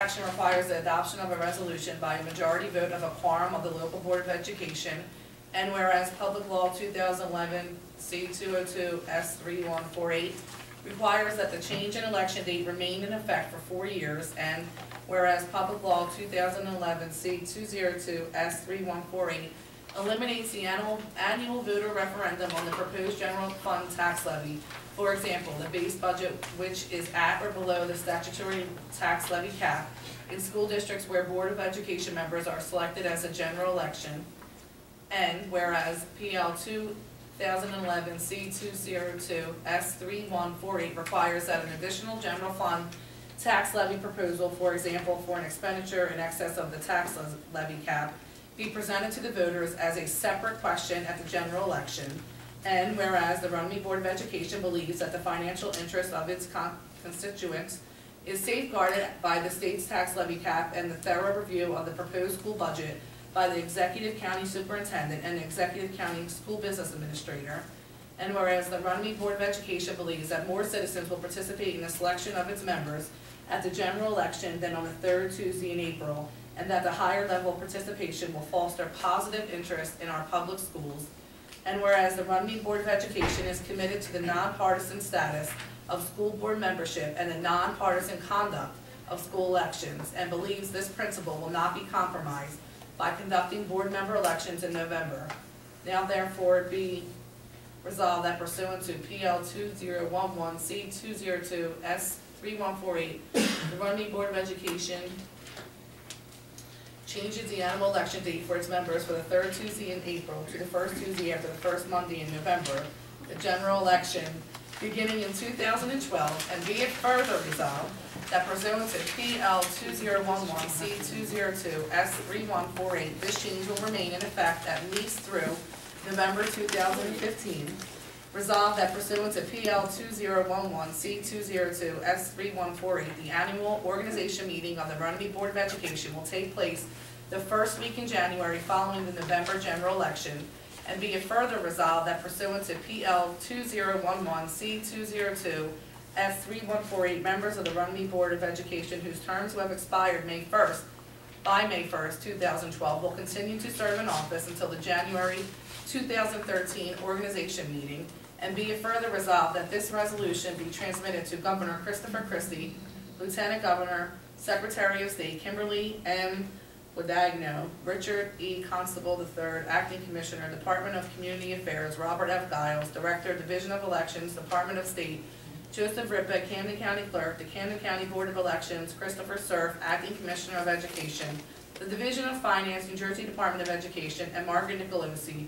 Action requires the adoption of a resolution by a majority vote of a quorum of the local Board of Education, and whereas Public Law 2011 C-202 S-3148 requires that the change in election date remain in effect for 4 years, and whereas Public Law 2011 C-202 S-3148 eliminates the annual voter referendum on the proposed general fund tax levy. For example, the base budget, which is at or below the statutory tax levy cap in school districts where Board of Education members are selected as a general election. And whereas PL 2011 C-202 S-3148 requires that an additional general fund tax levy proposal, for example, for an expenditure in excess of the tax levy cap, be presented to the voters as a separate question at the general election. And whereas the Runnymede Board of Education believes that the financial interest of its constituents is safeguarded by the state's tax levy cap and the thorough review of the proposed school budget by the Executive County Superintendent and the Executive County School Business Administrator. And whereas the Runnymede Board of Education believes that more citizens will participate in the selection of its members at the general election than on the third Tuesday in April, and that the higher level of participation will foster positive interest in our public schools. And whereas the Runnymede Board of Education is committed to the nonpartisan status of school board membership and the nonpartisan conduct of school elections, and believes this principle will not be compromised by conducting board member elections in November. Now therefore be resolved that pursuant to PL 2011 C-202 S-3148, the Runnymede Board of Education changes the annual election date for its members for the third Tuesday in April to the first Tuesday after the first Monday in November, the general election beginning in 2012, and be it further resolved that pursuant to PL 2011 C-202 S-3148, this change will remain in effect at least through November 2015. Resolved that pursuant to PL 2011 C-202 S-3148, the annual organization meeting of the Runnymede Board of Education will take place the first week in January following the November general election, and be it further resolved that pursuant to PL 2011 C-202 S-3148, members of the Runnymede Board of Education whose terms have expired by May 1st, 2012 will continue to serve in office until the January 2013 organization meeting, and be it further resolved that this resolution be transmitted to Governor Christopher Christie, Lieutenant Governor, Secretary of State Kimberly M. Wadagno, Richard E. Constable III, Acting Commissioner, Department of Community Affairs, Robert F. Giles, Director, Division of Elections, Department of State, Joseph Ripa, Camden County Clerk, the Camden County Board of Elections, Christopher Surf, Acting Commissioner of Education, the Division of Finance, New Jersey Department of Education, and Margaret Nicolosi,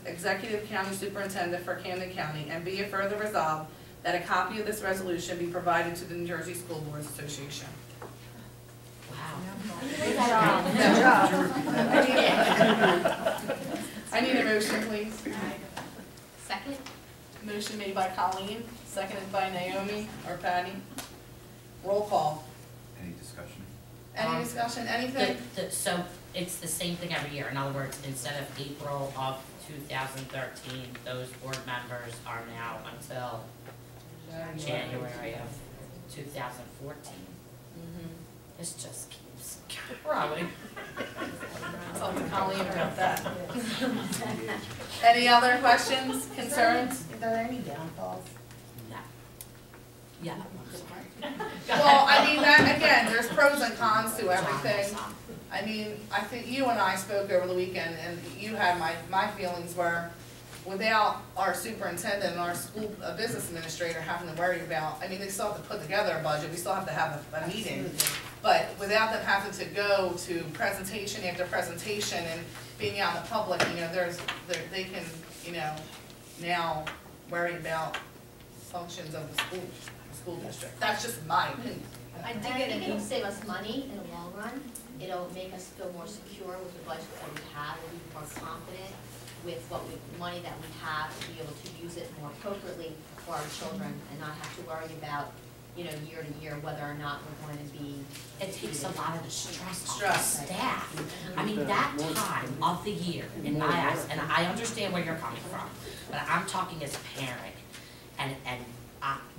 Executive County Superintendent for Camden County, and be it further resolved that a copy of this resolution be provided to the New Jersey School Boards Association. Wow. I need a motion, please. Second? Motion made by Colleen, seconded by Naomi or Patty. Roll call. Any discussion? Any discussion, anything? So it's the same thing every year. In other words, instead of April of 2013, those board members are now until January of 2014. This just keeps growing. Talk to Colleen about that. Any other questions, concerns? Are there any downfalls? No. Yeah. Well, I mean, that, again, there's pros and cons to everything. I mean, I think you and I spoke over the weekend, and you had my feelings were, without our superintendent and our school business administrator having to worry about, I mean, they still have to put together a budget, we still have to have a meeting, but without them having to go to presentation after presentation and being out in the public, you know, they can, you know, now worry about functions of the school district. That's just my opinion. I think it'll save us money in the long run. It'll make us feel more secure with the budget that we have. We'll be more confident with money that we have to be able to use it more appropriately for our children and not have to worry about, you know, year to year whether or not we're going to be. It takes a lot of the stress off the staff. I mean, that time of the year, in my eyes, and I understand where you're coming from, but I'm talking as a parent, and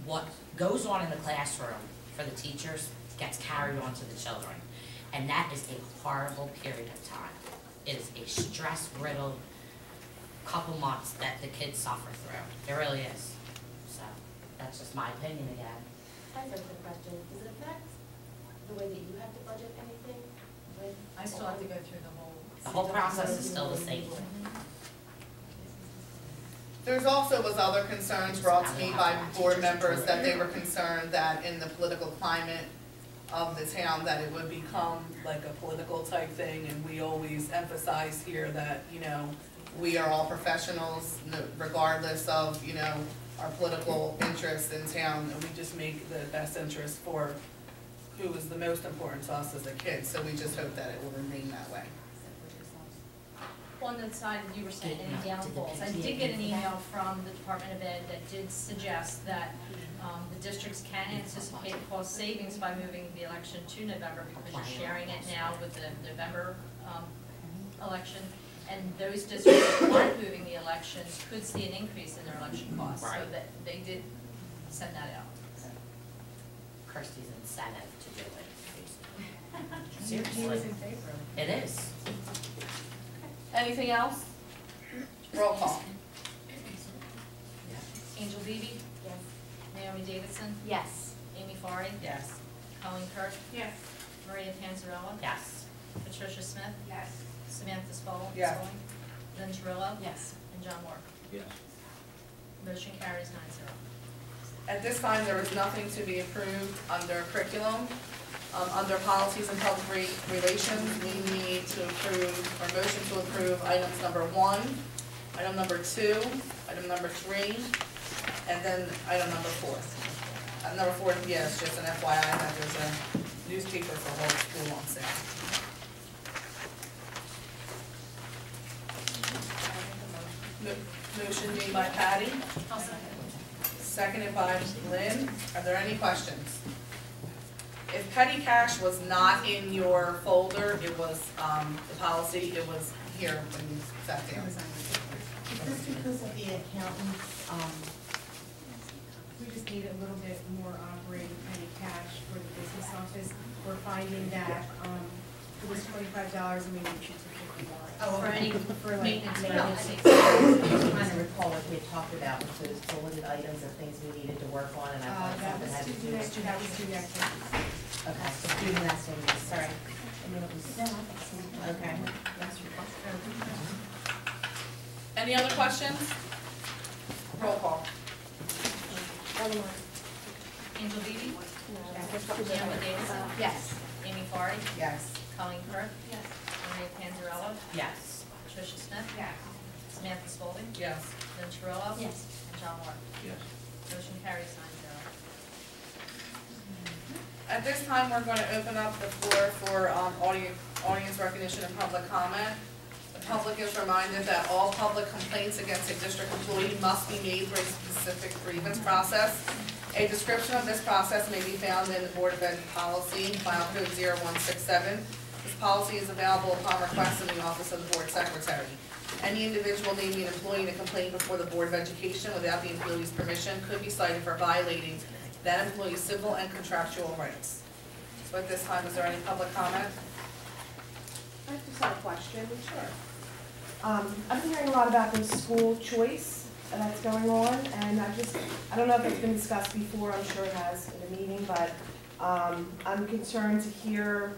what goes on in the classroom for the teachers gets carried on to the children. And that is a horrible period of time. It is a stress-riddled couple months that the kids suffer through. It really is. So, that's just my opinion again. I have a quick question. Does it affect the way that you have to budget anything with? I still have to go through the whole. The whole process is still the same. There's also was other concerns brought to me by board members that they were concerned that in the political climate of the town, that it would become like a political type thing, and we always emphasize here that, you know, we are all professionals, regardless of, you know, our political interest in town, and we just make the best interest for who is the most important to us as a kid, so we just hope that it will remain that way. On the side that you were saying, any downfalls, I did get an email from the Department of Ed that did suggest that the districts can anticipate cost savings by moving the election to November, because you're sharing it now with the November election. And those districts that aren't moving the elections could see an increase in their election costs, so Right. that they did send that out. Kirsty's incentive to do it, basically. He was Seriously, in favor of it. it is. Anything else? Roll call. Angel Beebe, Yes. Naomi Davidson, Yes. Amy Farah, Yes. Colleen Kirk, Yes. Maria Panzarella, Yes. Patricia Smith, Yes. Samantha Spalding, Yes. Lynn Terrell, Yes. and John Moore. Yes. Motion carries 9-0. At this time, there is nothing to be approved under curriculum. Under policies and public relations, we need to approve, or motion to approve items number 1, item number 2, item number 3, and then item number 4. Number 4, yeah, it's just an FYI that there's a newspaper for whole school on sale. Motion made by Patty, I'll second. seconded by Lynn. Are there any questions? If petty cash was not in your folder, it was, the policy, it was here when you sat down. Is this because of the accountants, we just need a little bit more operating petty cash for the business office? We're finding that, it was $25 and we reached it to $50. For any For like maintenance. maintenance. maintenance. I'm trying to recall what we had talked about with those bulleted items and things we needed to work on, and I thought That something was had to do with. that was two activities. Okay, so student activities, sorry. I mean, it was, okay. Any other questions? Roll call. Angel Beebe, Naomi Davidson, Yes. Amy Farah, Yes. Colleen Kirk, Maria Panzarella, Yes. Patricia Smith, Samantha Spalding, Yes. Lynn Terrell, Yes. and John Moore. Yes. Motion carries 9-0. At this time, we're going to open up the floor for audience recognition and public comment. The public is reminded that all public complaints against a district employee must be made through a specific grievance process. A description of this process may be found in the Board of Ed policy, file code 0167. This policy is available upon request in the office of the board secretary. Any individual naming an employee in a complaint before the Board of Education without the employee's permission could be cited for violating that employee's civil and contractual rights. So at this time, is there any public comment? I just have a question. Sure. I've been hearing a lot about this school choice that's going on, and I don't know if it's been discussed before, I'm sure it has in the meeting, but I'm concerned to hear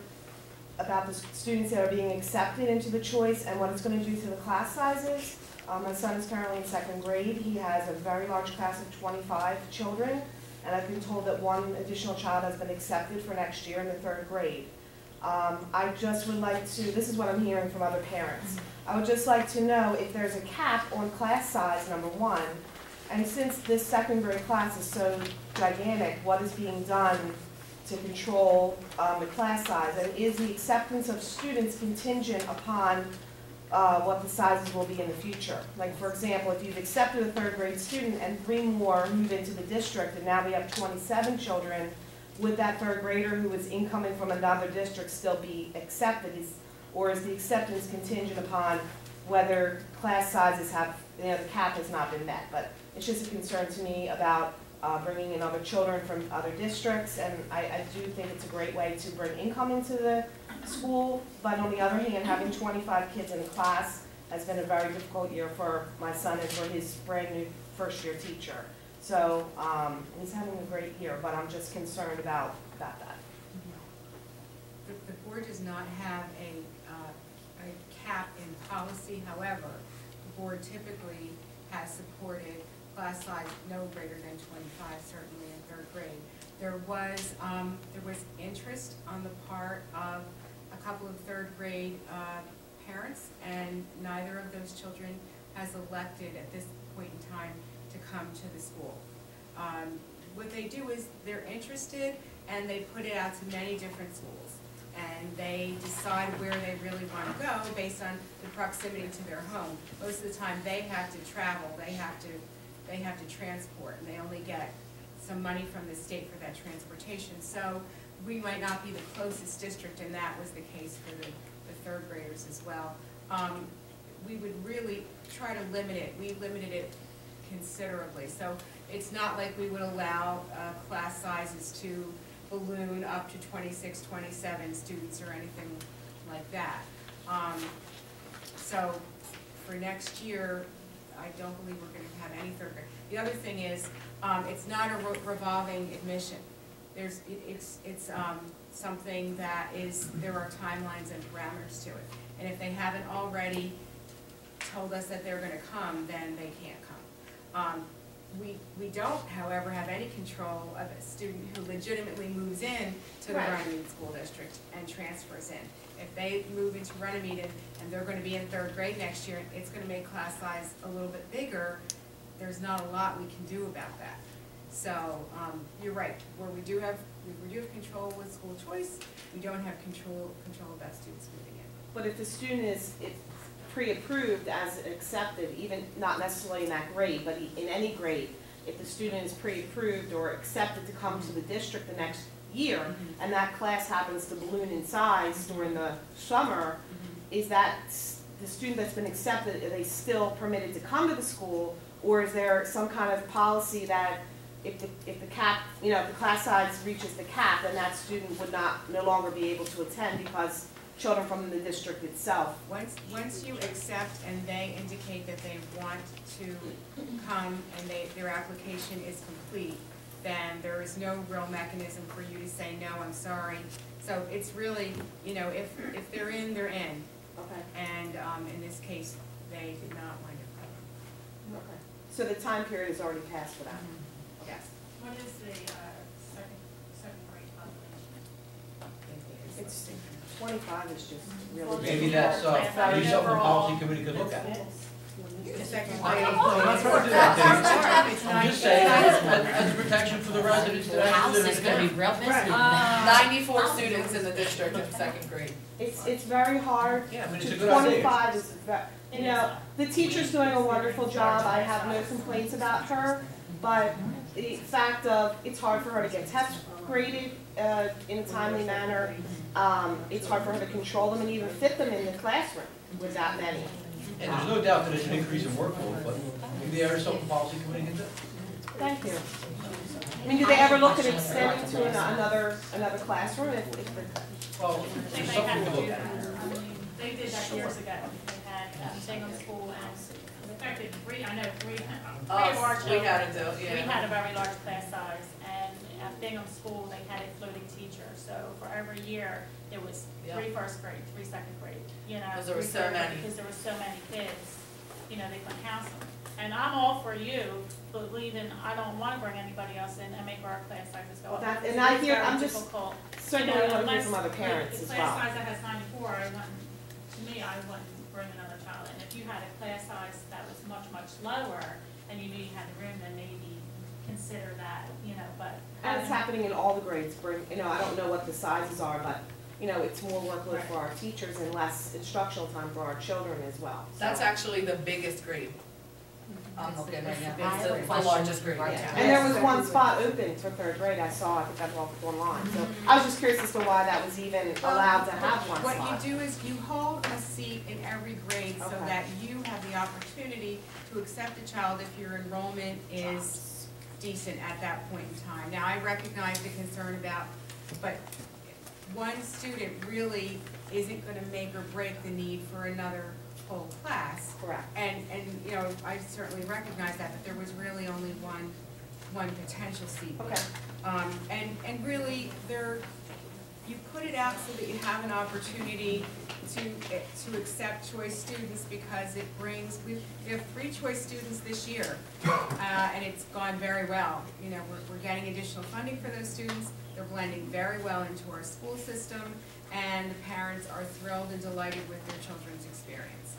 about the students that are being accepted into the choice and what it's going to do to the class sizes. My son is currently in 2nd grade. He has a very large class of 25 children, and I've been told that one additional child has been accepted for next year in the 3rd grade. I just would like to, this is what I'm hearing from other parents, I would just like to know if there's a cap on class size, number 1, and since this 2nd grade class is so gigantic, what is being done to control the class size? And is the acceptance of students contingent upon what the sizes will be in the future? Like, for example, if you've accepted a 3rd grade student and 3 more move into the district, and now we have 27 children, would that 3rd grader who is incoming from another district still be accepted? Or is the acceptance contingent upon whether class sizes have, the cap has not been met? But it's just a concern to me about bringing in other children from other districts, and I do think it's a great way to bring income into the school, but on the other hand, having 25 kids in a class has been a very difficult year for my son and for his brand new first year teacher. So, he's having a great year, but I'm just concerned about that. The board does not have a cap in policy, however, the board typically has supported class size no greater than 25, certainly in third grade. There was interest on the part of a couple of third grade parents, and neither of those children has elected at this point in time to come to the school. What they do is they're interested and they put it out to many different schools, and they decide where they really want to go based on the proximity to their home. Most of the time they have to travel, they have to transport, and they only get some money from the state for that transportation. So we might not be the closest district, and that was the case for the third graders as well. We would really try to limit it. We limited it considerably. So it's not like we would allow class sizes to balloon up to 26, 27 students or anything like that. So for next year, I don't believe we're going to have any third grade. The other thing is, it's not a revolving admission. It's something that is, there are timelines and parameters to it. And if they haven't already told us that they're going to come, then they can't come. We don't, however, have any control of a student who legitimately moves in to the Runnymede School District and transfers in. If they move into Runnymede and they're going to be in third grade next year, it's going to make class size a little bit bigger. There's not a lot we can do about that. So you're right. Where we do have control with school choice, we don't have control about students moving in. But if the student is pre-approved as accepted, even not necessarily in that grade, but in any grade, if the student is pre-approved or accepted to come to the district the next year, and that class happens to balloon in size during the summer, is that the student that's been accepted, are they still permitted to come to the school, or is there some kind of policy that if the cap, if the class size reaches the cap, then that student would no longer be able to attend because children from the district itself? Once you accept and they indicate that they want to come and their application is complete, then there is no real mechanism for you to say, no, I'm sorry. So it's really, if they're in, they're in. Okay. And in this case, they did not wind up coming. Okay. So the time period is already passed for that? Yes. What is the second grade population? It's 25 is just really. Maybe that's, maybe something the policy committee could look at. The second I'm grade. not trying to do that, Dave. I'm just saying, as a protection for the residents that House actually is live gonna in be real busy. 94 students in the district in second grade. It's very hard. Yeah, I mean, it's a good idea. 25 is the teacher's doing a wonderful job. I have no complaints about her, but the fact of it's hard for her to get test graded in a timely manner. It's hard for her to control them and even fit them in the classroom with that many. And there's no doubt that there's an increase in workload, but maybe there is something the policy committee can do. Thank you. I mean, do they ever look at extending to another classroom if Well, there's something to look at. They did that years ago. They had Bingham School and in fact, three of our We children. had to do, We yeah. had a very large class size, and at Bingham School, they had a floating teacher, so for every year, it was Yeah. 3 first grade, 3 second grade, Because there were 3 so third grade, many. Because there were so many kids, they couldn't house them. And I'm all for you, but I don't wanna bring anybody else in and make our class sizes go up. That- because and I it's hear- very I'm just difficult. certainly want to hear from other parents as The well? class size that has 94, I wouldn't bring another child in. If you had a class size that was much, much lower, and you knew you had the room, then maybe consider that, but. And it's happening in all the grades. I don't know what the sizes are, but, it's more workload for our teachers and less instructional time for our children as well. That's So- actually the biggest grade. I'm looking right now. I It's have a the question largest grade. right Yeah. now. And there was one spot open for third grade, I saw, I think that's all online. So I was just curious as to why that was even allowed to have one spot. What you do is you hold a seat in every grade so Okay. that you have the opportunity to accept a child if your enrollment is decent at that point in time. Now, I recognize the concern about, but one student really isn't gonna make or break the need for another whole class. Correct. And, you know, I certainly recognize that, but there was really only one potential seat. Okay. And really, you put it out so that you have an opportunity to accept choice students, because it brings, we have 3 choice students this year, and it's gone very well. You know, we're getting additional funding for those students, they're blending very well into our school system, and the parents are thrilled and delighted with their children's experience.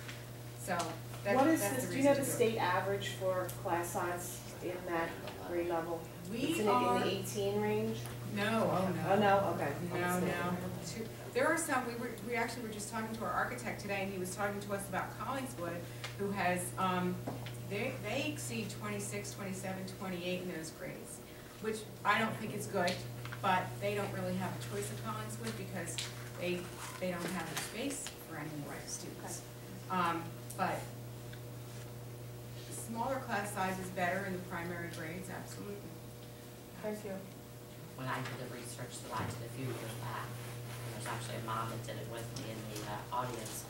So, What is that's this, the do you know reason the to do it. state average for class size in that grade level? We Isn't it are, in the 18 range? no, oh no. Oh, no, okay. No. There are some, we actually were just talking to our architect today, and he was talking to us about Collingswood, who has, they exceed 26, 27, 28 in those grades, which I don't think is good, but they don't really have a choice at Collingswood because they don't have the space for any more students. But smaller class size is better in the primary grades, absolutely. Thank you. When I did the research that I did a few years back, and there's actually a mom that did it with me in the audience,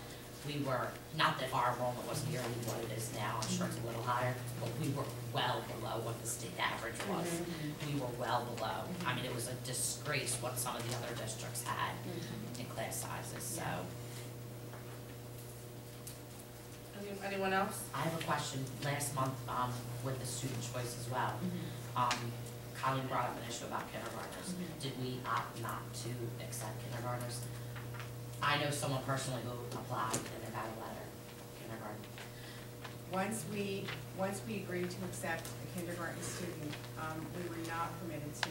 we were, not that our enrollment was nearly what it is now, I'm sure it's a little higher, but we were well below what the state average was. We were well below. I mean, it was a disgrace what some of the other districts had in class sizes, so. Anyone else? I have a question. Last month, with the student choice as well, Colleen brought up an issue about kindergartners. Did we opt not to accept kindergartners? I know someone personally who applied and they got a letter, kindergarten. Once we agreed to accept a kindergarten student, we were not permitted to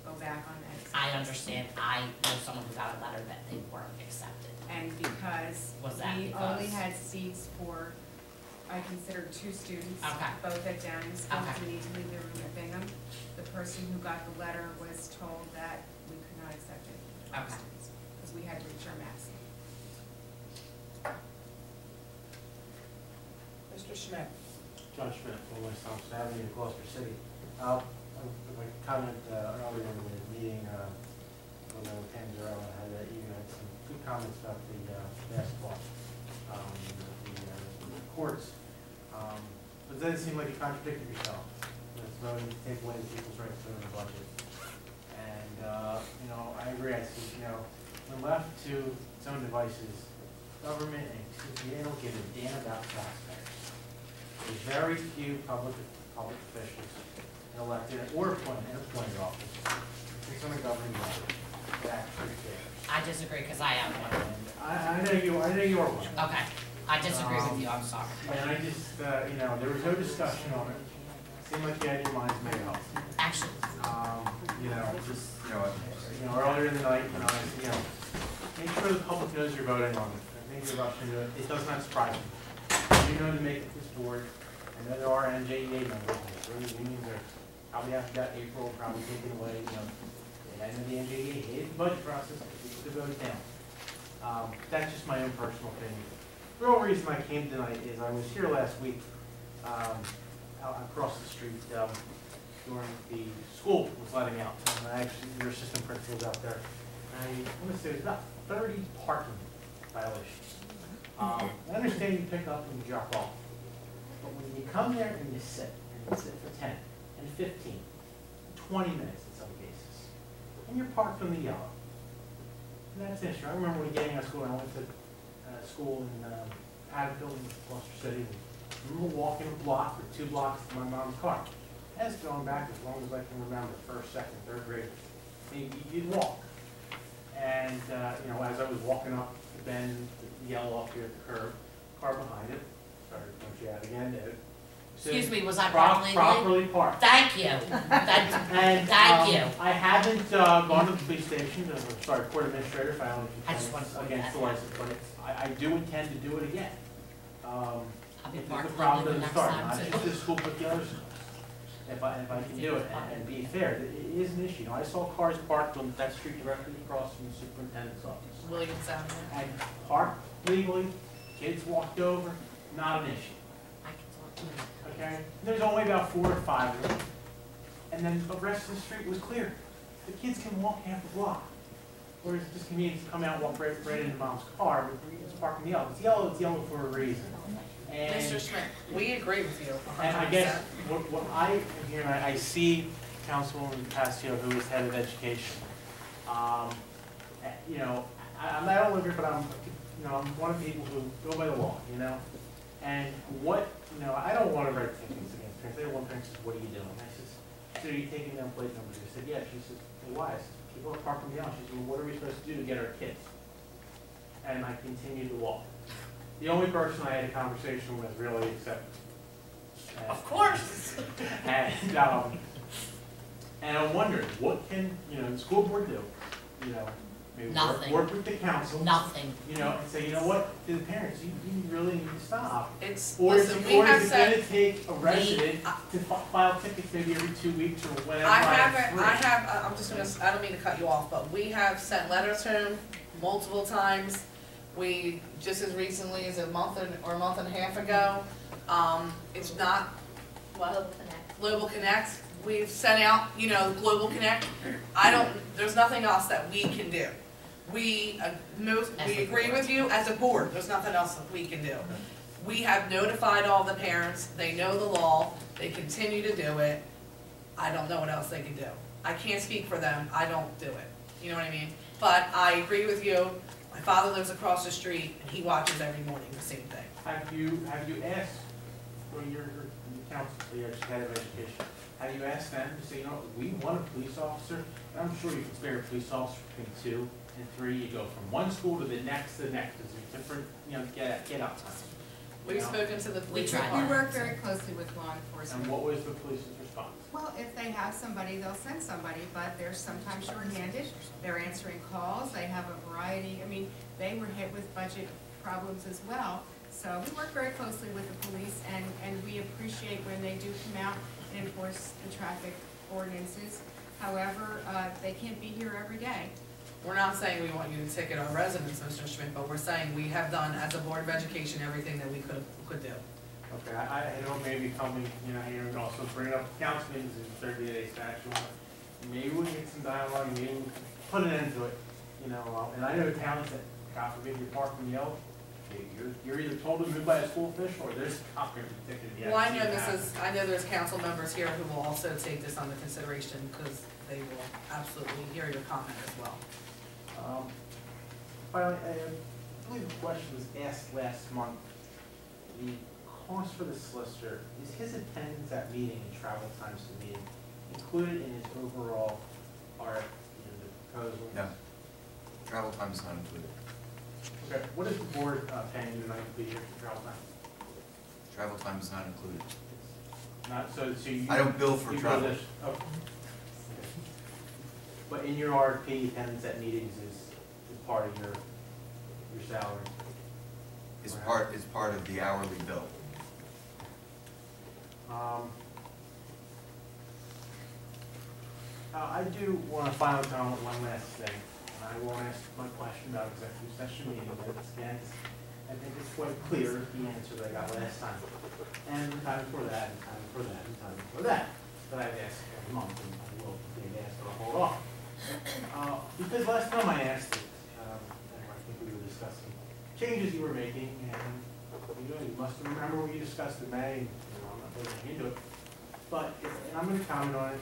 go back on that. I understand. I know someone who got a letter that they weren't accepted. And because Was that we because- only had seats for, I consider 2 students, Okay. both at Downing schools, Okay. who need to leave their room at Bingham. The person who got the letter was told that we could not accept any Okay. students, because we had reached our maximum. Mr. Schmidt. John Schmidt, from West Thompson Avenue, Gloucester City. My comment earlier in the meeting, when Tanzero had, you had some good comments about the basketball, the courts. But it doesn't seem like you contradicted yourself. It's voting to take away the people's rights to the budget. And, you know, I agree. I see, you know, when left to its own devices, government and they don't give a damn about taxpayers. There's very few public officials elected or appointed in appointed office. It's on a governing body that actually cares. I disagree because I am one. And I know you are one. Okay. I disagree with you. I'm sorry. And I just, you know, there was no discussion on it. Seemed like you had your minds made up. Actually, You know, just, you know, earlier in the night, when I was, you know, make sure the public knows you're voting on it. I think you're rushing to it. It does not surprise me. You know to make it this board. I know there are NJEA members, those unions are probably after that April, probably taken away, you know. And I know the NJEA hated the budget process, but we could vote it down. That's just my own personal opinion. The real reason I came tonight is I was here last week, out across the street, during the school was letting out. And actually, your assistant principal was out there. And I want to say there's about 30 parking violations. I understand you pick up and you drop off. But when you come there and you sit for 10 and 15, 20 minutes in some cases, and you're parked on the yellow, and that's an issue. I remember when getting out of school, and I went to school in Hatfield in Gloucester City. I remember walking a block or 2 blocks to my mom's car. That's going back as long as I can remember, 1st, 2nd, 3rd grade. You'd walk. And, you know, as I was walking up the bend, the yellow off here at the curb, car behind it, sorry to point you out again, excuse me, was I properly? Properly parked. Thank you. And, Thank you. I haven't gone to the police station, court administrator filed I just a wanted complaint to against the point license plate. I do intend to do it again. I'll be If the parking problem the doesn't next start, time not too. just this school, but the other schools. If I can do it and be fair, it is an issue. You know, I saw cars parked on that street directly across from the superintendent's office. Williams Avenue. And parked legally, kids walked over, not an issue. I can talk to you. Okay? There's only about 4 or 5 of them. and then the rest of the street was clear. The kids can walk half the block. Whereas it's just convenient to come out and walk right into mom's car, but it's parking yellow. It's yellow for a reason. And Mr. Schmidt, we agree with you 100%. and I guess what I am hearing, I see Councilwoman Pasio, who is head of education. You know, I don't live here, but I'm one of the people who go by the law, you know? And I don't want to write tickets against parents. They don't want parents to say, what are you doing? I says, so are you taking down plate numbers? I said, yeah. She said, hey, why? I said, people are parking down. She said, well, what are we supposed to do to get our kids? And I continued to walk. The only person I had a conversation with really, except Of course. And I'm wondering, what can the school board do? Maybe Nothing. work with the council. Nothing. And say, you know what, to the parents, you really need to stop. Or is it gonna take a resident to file tickets maybe every 2 weeks or whatever? I don't mean to cut you off, but we have sent letters to him multiple times. We, just as recently as a month and a half ago, it's not, Global Connect. Global Connect, we've sent out, Global Connect. There's nothing else that we can do. We agree with you as a board, there's nothing else that we can do. We have notified all the parents, they know the law, they continue to do it. I don't know what else they can do. I can't speak for them, I don't do it, you know what I mean? But I agree with you, my father lives across the street and he watches every morning the same thing. Have you asked, well, your council, your head of education, have you asked them to say, we want a police officer, and I'm sure you can spare a police officer between 2 and 3, you go from one school to the next, there's different, get out times. We've spoken to the police tried. We department. work very closely with law enforcement. And what was the police's response? Well, if they have somebody, they'll send somebody, but they're sometimes shorthanded. They're answering calls, they have a variety, they were hit with budget problems as well. So we work very closely with the police, and we appreciate when they do come out and enforce the traffic ordinances. However, they can't be here every day. We're not saying we want you to ticket our residents, Mr. Schmidt, but we're saying we have done, as a Board of Education, everything that we could do. Okay, I had hoped maybe coming, here and also bring up council meetings in 30-day statute. Maybe we can get some dialogue, maybe we can put an end to it, and I know towns that, God forbid, you're parking yellow, you're either told to move by a school official or there's a cop going to be ticketed. Well, I know there's council members here who will also take this under consideration because they will absolutely hear your comment as well. Finally, I believe the question was asked last month. The cost for the solicitor, is his attendance at meeting and travel times to meeting included in his overall RFP, the proposal? No. Travel time is not included. Okay, what is the board paying you tonight to be here for travel time? Travel time is not included. Not, so you. I don't bill for you travel. Okay. But in your RFP, attendance at meetings is part of your salary? Is part of the hourly bill. I do want to finally comment one last thing. I won't ask my question about executive session meeting minutes again. I think it's quite clear the answer that I got last time. And the time before that, and the time before that, and the time before that. That I've asked every month, and I will continue to ask for a whole lot. Because last time I asked it, I think we were discussing changes you were making, and you must remember what you discussed in May, and I'm not getting into it. But, and I'm going to comment on it,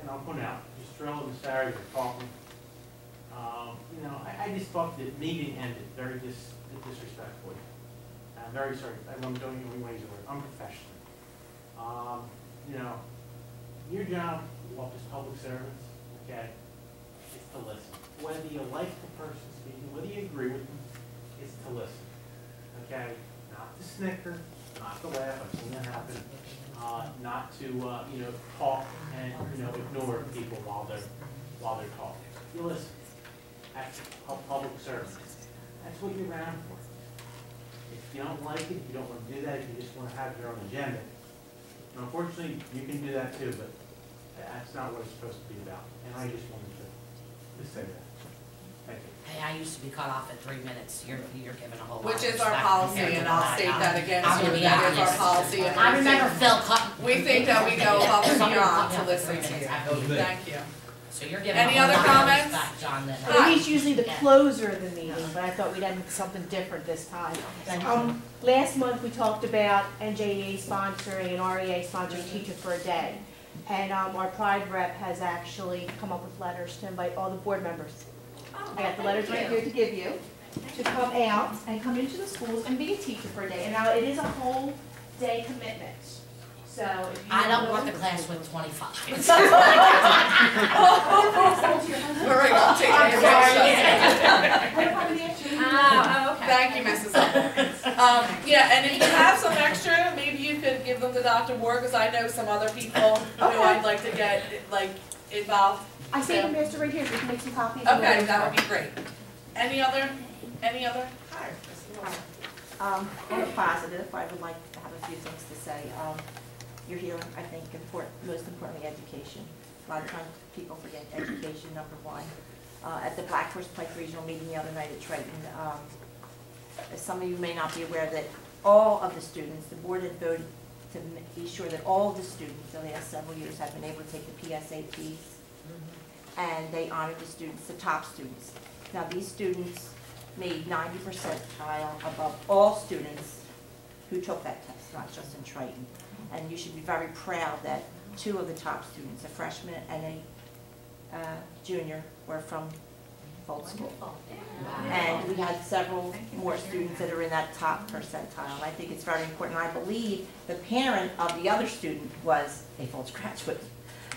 and I'll point out, Estrella and Sarah were talking. I just thought the meeting ended very disrespectfully. I'm very sorry. I'm doing it in ways where unprofessional. Your job, as public servants, okay, is to listen. Whether you like the person speaking, whether you agree with them, is to listen. Okay, not to snicker, not to laugh. I've seen that happen. Not to talk and ignore people while they're talking. You listen. That's public service. That's what you're around for. If you don't like it, if you don't want to do that, if you just want to have your own agenda, unfortunately, you can do that too, but that's not what it's supposed to be about. And I just wanted to say that. Thank you. Hey, I used to be cut off at 3 minutes, you're given a whole lot of Which is our respect policy, compared to and I'll what I state got. that again, I'm so gonna be that is our honest. policy, and I we remember think- Phil cut. we think that we go above and Somebody beyond cut me to off listen 3 to minutes. you. I really did. Thank you. So you're giving Any a whole other lot comments? of respect, John, that. Hi. He's usually the closer of the meeting, but I thought we'd have something different this time. Last month, we talked about NJEA sponsoring and REA sponsoring Teacher for a Day. And our Pride rep has actually come up with letters to invite all the board members. I got the letters right here to give you, to come out and come into the schools and be a teacher for a day. And now it is a whole day commitment, so if you. I don't want the class with 25. All right, I'll take I'm your sorry. motion. Oh, okay. Thank you, Mrs. Hubbard. Yeah, and if you have some extra, maybe you could give them to Dr. Moore, because I know some other people who I'd like to get, like, involved. I see the master right here, so you can make some copies. Okay, that would be great. Any other? Hi, Mrs. Moore. On a positive, I would like to have a few things to say. You're here, I think, most importantly, education. A lot of times people forget education, number one. At the Black Horse Pike Regional Meeting the other night at Triton, some of you may not be aware that all of the students, the board had voted to be sure that all of the students the last several years have been able to take the PSATs, and they honored the students, the top students. Now, these students made 90 percentile above all students who took that test, not just in Triton. And you should be very proud that 2 of the top students, a freshman and a junior, were from Fold School. And we had several more students that are in that top percentile. And I think it's very important. I believe the parent of the other student was a Folds graduate.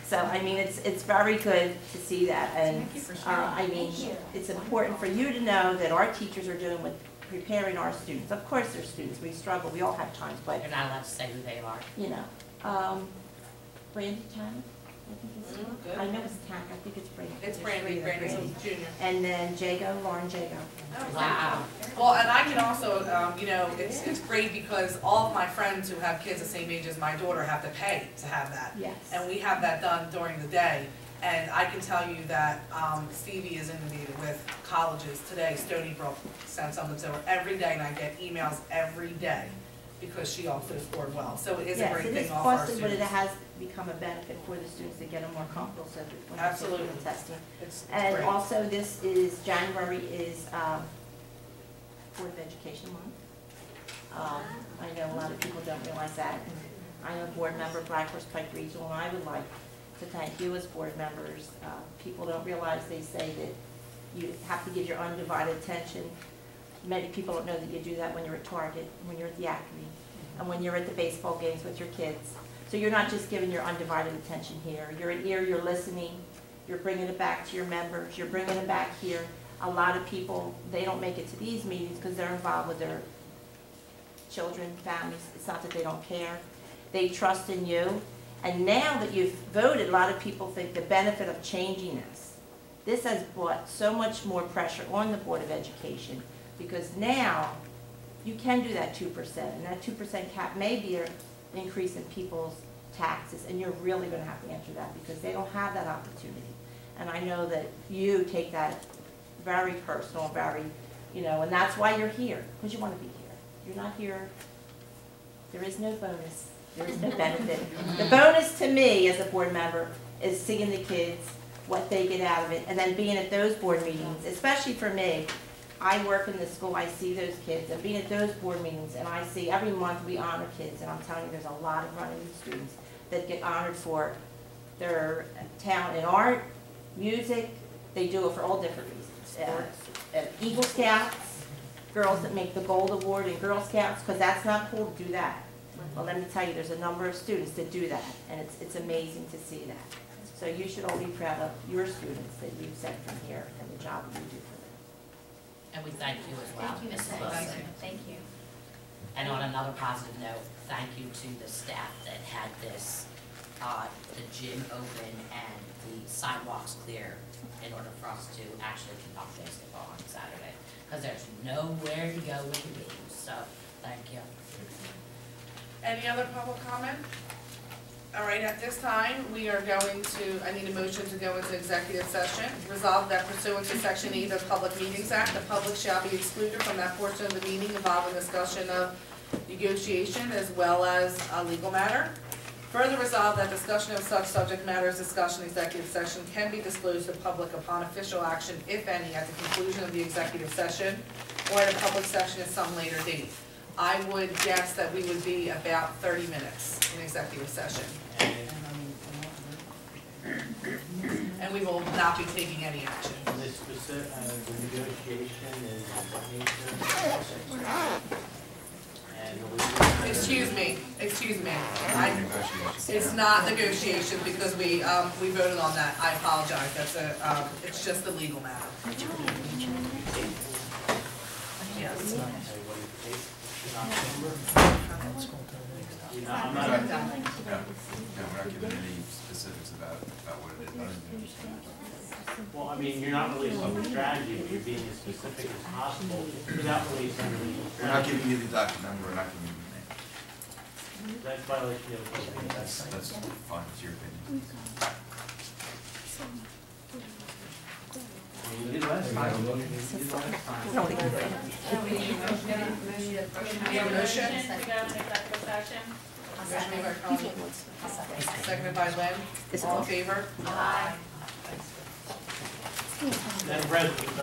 So, I mean, it's very good to see that. And I mean, it's important for you to know that our teachers are doing with preparing our students. Of course, they're students. We struggle. We all have times, but You're not allowed to say who they are. you know, Brandy Tanner, I think it's, Good. I know it's Tanner, I think it's Brandy. It's Brandy's a junior. And then Jago, Lauren Jago. Wow. Well, and I can also, you know, it's great because all of my friends who have kids the same age as my daughter have to pay to have that. Yes. And we have that done during the day. And I can tell you that Stevie is inundated with colleges today. Stony Brook sent something to her every day, and I get emails every day because she also scored well. So it is a great thing off our Yes, it is costly, but it students. has become a benefit for the students to get them more comfortable so that when they Absolutely. take the testing. It's And great. also, this is, January is Board of Education Month. I know a lot of people don't realize that. I'm a board member of Black Horse Pike Regional, and I would like to thank you as board members. People don't realize, they say that you have to give your undivided attention. Many people don't know that you do that when you're at Target, when you're at the Acme, and when you're at the baseball games with your kids. So you're not just giving your undivided attention here. You're an ear, you're listening, you're bringing it back to your members, you're bringing it back here. A lot of people, they don't make it to these meetings because they're involved with their children, families. It's not that they don't care. They trust in you. And now that you've voted, a lot of people think the benefit of changing this. This has brought so much more pressure on the Board of Education because now you can do that 2%. And that 2% cap may be an increase in people's taxes. And you're really going to have to answer that because they don't have that opportunity. And I know that you take that very personal, very, you know, and that's why you're here, because you want to be here. You're not here, there is no bonus, there is no benefit. The bonus to me as a board member is seeing the kids, what they get out of it, and then being at those board meetings, especially for me. I work in the school, I see those kids, and being at those board meetings, and I see every month we honor kids, and I'm telling you, there's a lot of running students that get honored for their talent in art, music. They do it for all different reasons. Eagle Scouts, girls that make the Gold Award in Girl Scouts, because that's not cool to do that. Well, let me tell you, there's a number of students that do that, and it's amazing to see that. So you should all be proud of your students that you've sent from here and the job that you do for them. And we thank you as well, Thank you, Mrs. Mrs. Wilson. Wilson. Thank you. And on another positive note, thank you to the staff that had this, the gym open and the sidewalks clear in order for us to actually conduct basketball on Saturday. Because there's nowhere to go with the games, so thank you. Any other public comment? All right, at this time, we are going to, I need a motion to go into executive session. Resolved that pursuant to Section 8 of the Public Meetings Act, the public shall be excluded from that portion of the meeting involving discussion of negotiation as well as a legal matter. Further resolved that discussion of such subject matters discussed in executive session can be disclosed to the public upon official action, if any, at the conclusion of the executive session or at a public session at some later date. I would guess that we would be about 30 minutes in executive session. And we will not be taking any action. And this specific, the negotiation is what nature? And the Excuse me. Negotiations. It's not negotiation because we voted on that. I apologize. That's it's just a legal matter. Yes. I'm No, not, we're not giving any specifics about what it is. well, I mean, you're not releasing the strategy, but you're being as specific as possible without releasing the legal We're not strategy. giving you the document number, we're not giving you the name. That's violation of the open meeting. That's fine, it's your opinion. You did last time. You did last time. We have a motion. To go into executive session. Motion made by Colleen, seconded by Lynn. All in favor? Aye. Madam President,